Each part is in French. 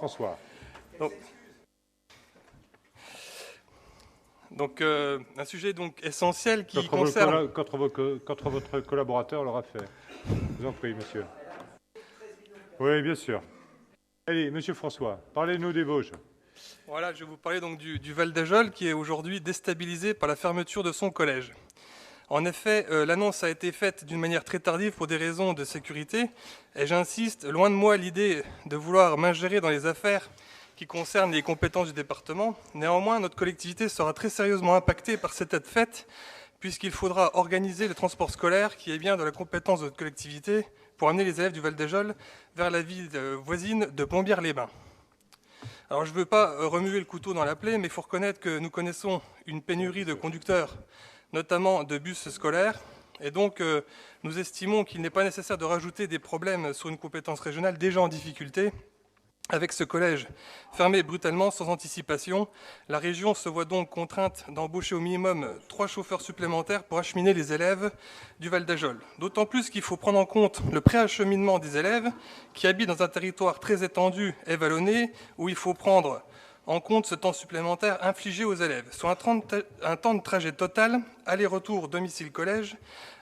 François. Donc, un sujet donc essentiel qui concerne... Contre votre collaborateur l'aura fait. Je vous en prie, monsieur. Oui, bien sûr. Allez, monsieur François, parlez-nous des Vosges. Voilà, je vais vous parler donc du Val d'Ajol qui est aujourd'hui déstabilisé par la fermeture de son collège. En effet, l'annonce a été faite d'une manière très tardive pour des raisons de sécurité. Et j'insiste, loin de moi l'idée de vouloir m'ingérer dans les affaires qui concernent les compétences du département. Néanmoins, notre collectivité sera très sérieusement impactée par cette aide faite, puisqu'il faudra organiser le transport scolaire qui est bien de la compétence de notre collectivité pour amener les élèves du Val d'Ajol vers la ville voisine de Plombières-les-Bains. Alors je ne veux pas remuer le couteau dans la plaie, mais il faut reconnaître que nous connaissons une pénurie de conducteurs, notamment de bus scolaires, et donc nous estimons qu'il n'est pas nécessaire de rajouter des problèmes sur une compétence régionale déjà en difficulté. Avec ce collège fermé brutalement sans anticipation, la région se voit donc contrainte d'embaucher au minimum 3 chauffeurs supplémentaires pour acheminer les élèves du Val d'Ajol. D'autant plus qu'il faut prendre en compte le préacheminement des élèves qui habitent dans un territoire très étendu et vallonné, où il faut prendre en compte ce temps supplémentaire infligé aux élèves. Sur un temps de trajet total, aller-retour domicile-collège,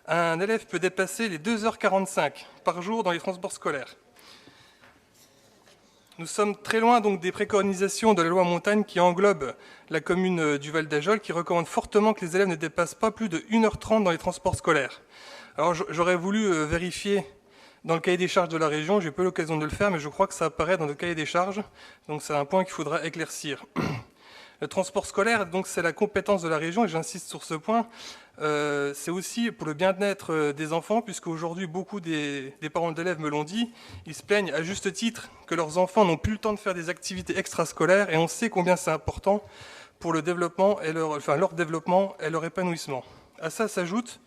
un élève peut dépasser les 2h45 par jour dans les transports scolaires. Nous sommes très loin donc des préconisations de la loi Montagne qui englobe la commune du Val d'Ajol, qui recommande fortement que les élèves ne dépassent pas plus de 1h30 dans les transports scolaires. Alors j'aurais voulu vérifier dans le cahier des charges de la région, j'ai pas eu l'occasion de le faire, mais je crois que ça apparaît dans le cahier des charges, donc c'est un point qu'il faudra éclaircir. Le transport scolaire, donc, c'est la compétence de la région, et j'insiste sur ce point. C'est aussi pour le bien-être des enfants, puisque aujourd'hui, beaucoup des parents d'élèves me l'ont dit, ils se plaignent à juste titre que leurs enfants n'ont plus le temps de faire des activités extrascolaires, et on sait combien c'est important pour le développement et leur développement et leur épanouissement. À ça s'ajoute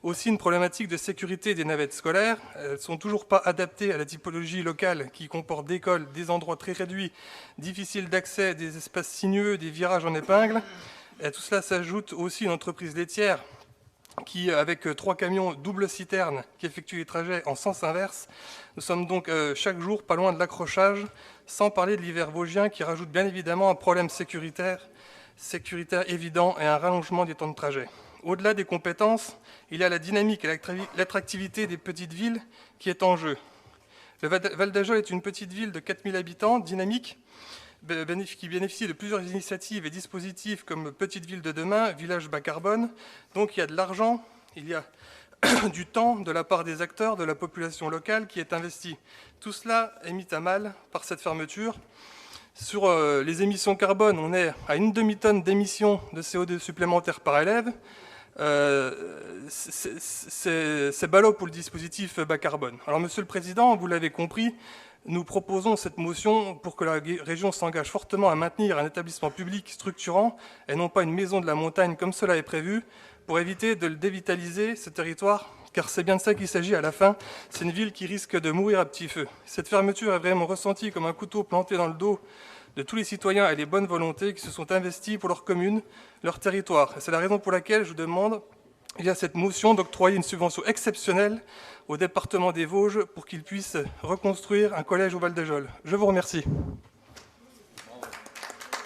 aussi une problématique de sécurité des navettes scolaires. Elles ne sont toujours pas adaptées à la typologie locale qui comporte des écoles, des endroits très réduits, difficiles d'accès, des espaces sinueux, des virages en épingle. Et à tout cela s'ajoute aussi une entreprise laitière qui, avec 3 camions double citerne qui effectuent les trajets en sens inverse, nous sommes donc chaque jour pas loin de l'accrochage, sans parler de l'hiver vosgien qui rajoute bien évidemment un problème sécuritaire évident et un rallongement des temps de trajet. Au-delà des compétences, il y a la dynamique et l'attractivité des petites villes qui est en jeu. Le Val d'Ajol est une petite ville de 4000 habitants, dynamique, qui bénéficie de plusieurs initiatives et dispositifs comme Petite Ville de demain, Village bas carbone. Donc il y a de l'argent, il y a du temps de la part des acteurs, de la population locale qui est investi. Tout cela est mis à mal par cette fermeture. Sur les émissions carbone, on est à une demi-tonne d'émissions de CO2 supplémentaires par élève. C'est ballot pour le dispositif bas carbone. Alors, Monsieur le Président, vous l'avez compris, nous proposons cette motion pour que la région s'engage fortement à maintenir un établissement public structurant et non pas une maison de la montagne comme cela est prévu, pour éviter de le dévitaliser, ce territoire, car c'est bien de ça qu'il s'agit à la fin. C'est une ville qui risque de mourir à petit feu. Cette fermeture est vraiment ressentie comme un couteau planté dans le dos de tous les citoyens et les bonnes volontés qui se sont investis pour leur commune, leur territoire. C'est la raison pour laquelle je demande, via cette motion, d'octroyer une subvention exceptionnelle au département des Vosges pour qu'il puisse reconstruire un collège au Val d'Ajol. Je vous remercie.